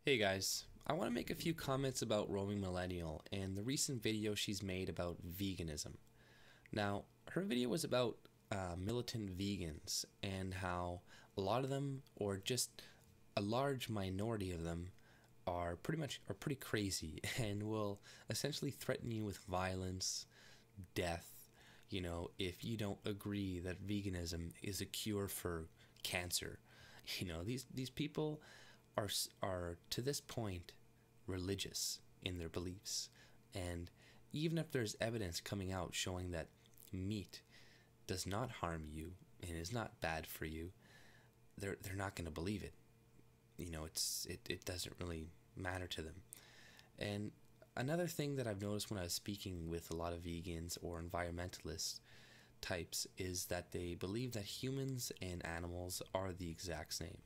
Hey guys, I want to make a few comments about roaming millennial and the recent video she's made about veganism. Now, her video was about militant vegans and how a lot of them, or just a large minority of them, are pretty crazy and will essentially threaten you with violence, death. If you don't agree that veganism is a cure for cancer. These people are to this point religious in their beliefs, and even if there's evidence coming out showing that meat does not harm you and is not bad for you, they're not going to believe it. It doesn't really matter to them. And another thing that I've noticed when I was speaking with a lot of vegans or environmentalist types is that they believe that humans and animals are the exact same.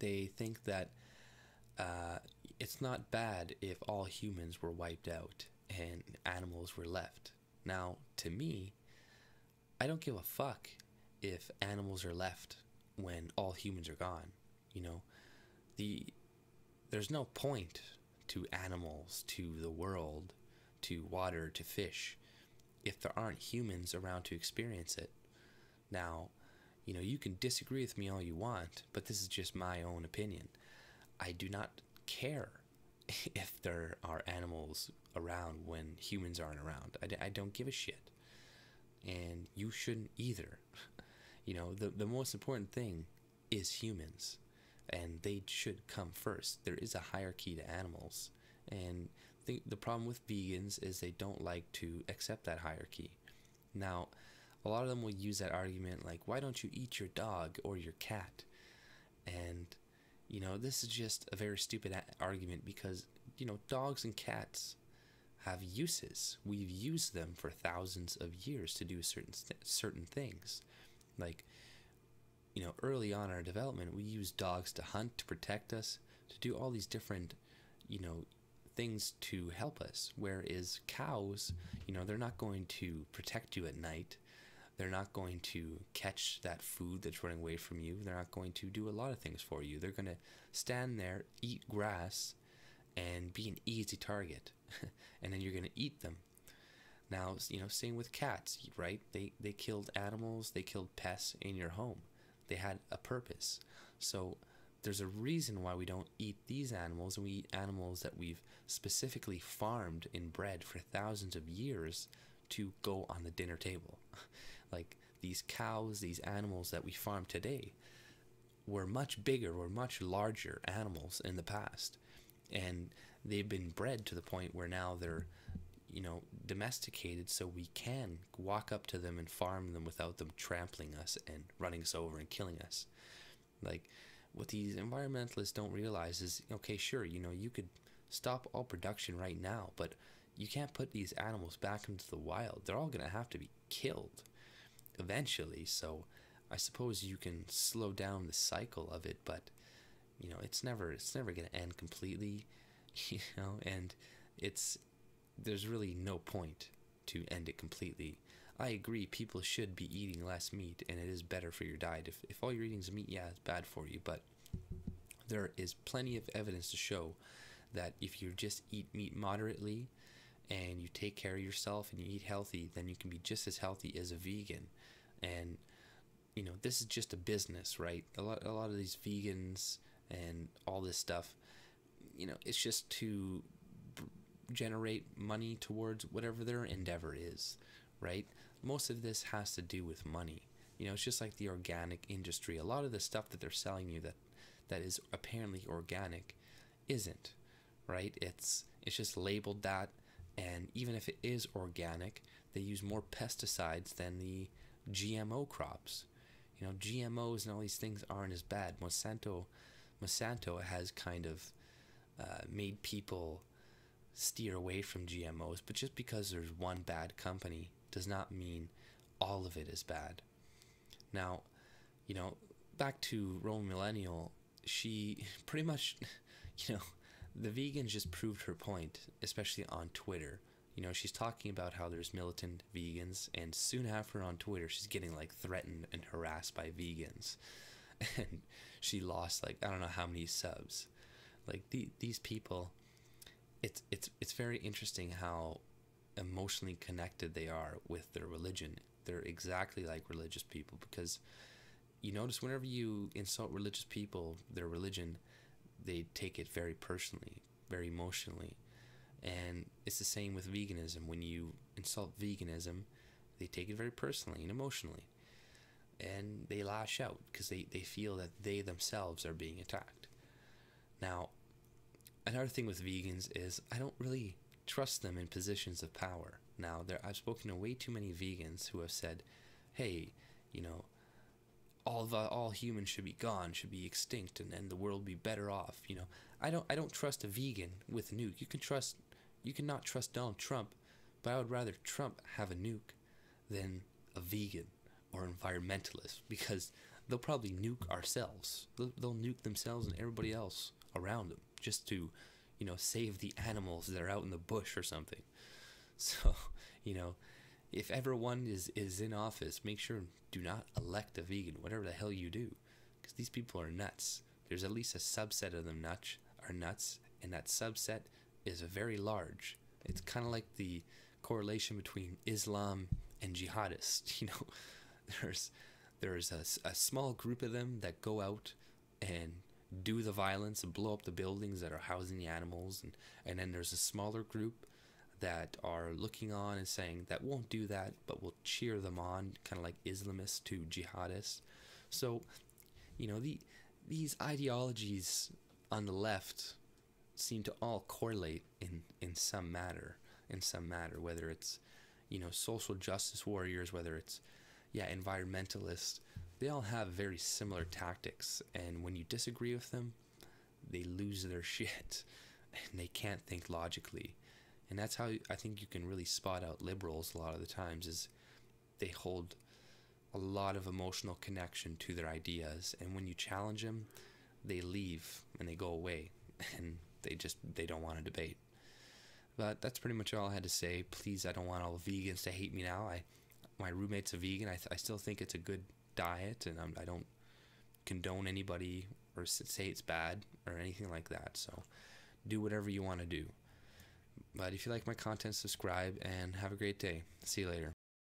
They think that it's not bad if all humans were wiped out and animals were left. Now, to me, I don't give a fuck if animals are left when all humans are gone. There's no point to animals, to the world, to water, to fish, if there aren't humans around to experience it. Now, you can disagree with me all you want, but this is just my own opinion. I do not care if there are animals around when humans aren't around. I don't give a shit. And you shouldn't either. The most important thing is humans, and they should come first. There is a hierarchy to animals, and the problem with vegans is they don't like to accept that hierarchy. Now, a lot of them will use that argument like, why don't you eat your dog or your cat? And, this is just a very stupid argument because, dogs and cats have uses. We've used them for thousands of years to do certain things. Like, early on in our development, we used dogs to hunt, to protect us, to do all these different, things to help us. Whereas cows, they're not going to protect you at night. They're not going to catch that food that's running away from you. They're not going to do a lot of things for you. They're going to stand there, eat grass, and be an easy target. And then you're going to eat them. Now, same with cats, right? They killed animals, they killed pests in your home. They had a purpose. So there's a reason why we don't eat these animals, and we eat animals that we've specifically farmed and bred for thousands of years to go on the dinner table. Like these cows, these animals that we farm today were much bigger or much larger animals in the past, and they've been bred to the point where now they're domesticated, so we can walk up to them and farm them without them trampling us and running us over and killing us. Like, what these environmentalists don't realize is, okay, sure, you could stop all production right now, but you can't put these animals back into the wild. They're all going to have to be killed eventually. So I suppose you can slow down the cycle of it, but it's never going to end completely, and there's really no point to end it completely. I agree, people should be eating less meat, and it is better for your diet. If all you're eating is meat, yeah, it's bad for you, but there is plenty of evidence to show that if you just eat meat moderately and you take care of yourself and you eat healthy, then you can be just as healthy as a vegan. And this is just a business, right? A lot of these vegans and all this stuff, it's just to generate money towards whatever their endeavor is, right? Most of this has to do with money. It's just like the organic industry. A lot of the stuff that they're selling you that is apparently organic isn't, right? It's just labeled that, and even if it is organic, they use more pesticides than the GMO crops. GMOs and all these things aren't as bad. Monsanto has kind of made people steer away from GMOs, but just because there's one bad company does not mean all of it is bad. Now, back to Rome Millennial, she pretty much, the vegans just proved her point, especially on Twitter. She's talking about how there's militant vegans, and soon after on Twitter, she's getting like threatened and harassed by vegans. And she lost like, I don't know how many subs. Like these people, it's very interesting how emotionally connected they are with their religion. They're exactly like religious people, because you notice whenever you insult religious people, their religion, they take it very personally, very emotionally. And it's the same with veganism. When you insult veganism, they take it very personally and emotionally. And they lash out because they feel that they themselves are being attacked. Now, another thing with vegans is I don't really trust them in positions of power. Now, I've spoken to way too many vegans who have said, hey, you know, all humans should be gone, should be extinct, and then the world will be better off. You know, I don't trust a vegan with a nuke. You cannot trust Donald Trump, but I would rather Trump have a nuke than a vegan or environmentalist, because they'll probably nuke ourselves. They'll nuke themselves and everybody else around them just to, you know, save the animals that are out in the bush or something. So, you know, if ever one is in office, make sure do not elect a vegan, whatever the hell you do, because these people are nuts. There's at least a subset of them are nuts, and that subset is very large. It's kind of like the correlation between Islam and jihadists. You know, there's a small group of them that go out and do the violence and blow up the buildings that are housing the animals, and then there's a smaller group that are looking on and saying that won't do that, but will cheer them on, kind of like Islamists to jihadists. So, you know, these ideologies on the left seem to all correlate in some matter, whether it's, you know, social justice warriors, whether it's, environmentalists. They all have very similar tactics, and when you disagree with them, they lose their shit, and they can't think logically. And that's how I think you can really spot out liberals a lot of the times, is they hold a lot of emotional connection to their ideas, and when you challenge them, they leave and they go away, and they don't want to debate. But that's pretty much all I had to say. Please, I don't want all vegans to hate me now. My roommate's a vegan. I still think it's a good diet, and I don't condone anybody or say it's bad or anything like that. So do whatever you want to do. But if you like my content, subscribe and have a great day. See you later.